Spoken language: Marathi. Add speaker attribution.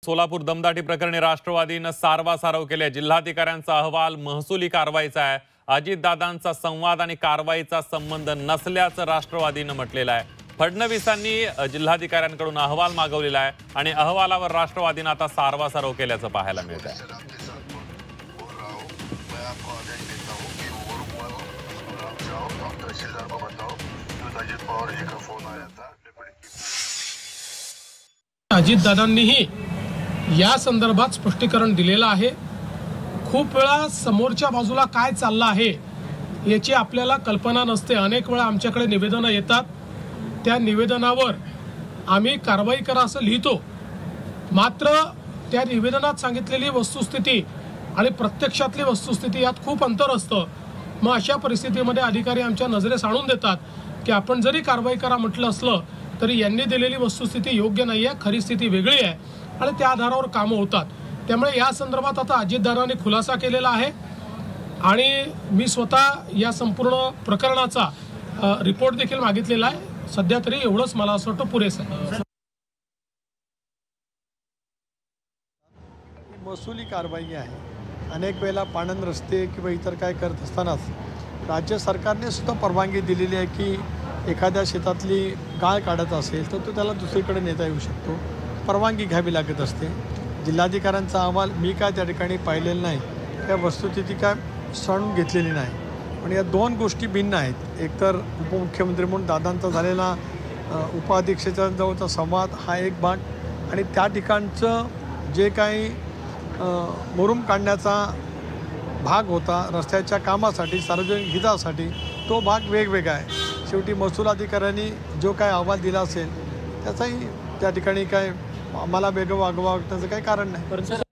Speaker 1: सोलापूर दमदाटी प्रकरणी राष्ट्रवादीनं सारवासारव केले। जिल्हाधिकाऱ्यांचा अहवाल महसुली कारवाईचा आहे। अजितदादांचा संवाद आणि कारवाईचा संबंध नसल्याचं राष्ट्रवादीनं म्हटलेलं आहे। फडणवीसांनी जिल्हाधिकाऱ्यांकडून अहवाल मागवलेला आहे आणि अहवालावर राष्ट्रवादीनं आता सारवासारव केल्याचं पाहायला मिळत आहे।
Speaker 2: अजितदादांनीही या संदर्भात स्पष्टीकरण दिलेलं आहे। खूप वेळा समोरच्या बाजूला काय चाललं आहे याची आपल्याला कल्पना नसते। अनेक वेळा आमच्याकडे निवेदनं येतात, त्या निवेदनावर आम्ही कारवाई करा असं लिहितो, मात्र त्या निवेदनात सांगितलेली वस्तुस्थिती आणि प्रत्यक्षातली वस्तुस्थिती यात खूप अंतर असतं। मग अशा परिस्थितीमध्ये अधिकारी आमच्या नजरेस आणून देतात की आपण जरी कारवाई करा म्हटलं असलं तरी यांनी दिलेली वस्तुस्थिती योग्य नाही आहे, खरी स्थिती वेगळी आहे आणि त्या आधारावर कामं होतात। त्यामुळे या संदर्भात आता अजितदादांनी खुलासा केलेला आहे आणि मी स्वतः या संपूर्ण प्रकरणाचा रिपोर्ट देखील मागितलेला आहे। सध्या तरी एवढंच मला असं वाटतं पुरेसं आहे।
Speaker 3: महसुली कारवाई आहे। अनेक वेळेला पाणंद रस्ते किंवा इतर काय करत असतानाच राज्य सरकारने सुद्धा परवानगी दिलेली आहे की एखाद्या शेतातली गाळ काढत असेल तर तो त्याला दुसरीकडे नेता येऊ शकतो, परवानगी घ्यावी लागत असते। जिल्हाधिकाऱ्यांचा अहवाल मी काय त्या ठिकाणी पाहिलेला नाही, त्या वस्तुस्थिती काय जाणून घेतलेली नाही। पण या दोन गोष्टी भिन्न आहेत। एकतर उपमुख्यमंत्री म्हणून दादांचा झालेला उपाध्यक्षाच्या जवळचा संवाद हा एक भाग, आणि त्या ठिकाणचं जे काही मुरुम काढण्याचा भाग होता रस्त्याच्या कामासाठी, सार्वजनिक हितासाठी, तो भाग वेगवेगळा आहे। शेवटी महसूल अधिकाऱ्यांनी जो काय अहवाल दिला असेल त्याचाही त्या ठिकाणी काय आम्हाला वेगळं वागण्याचं काही कारण नाही।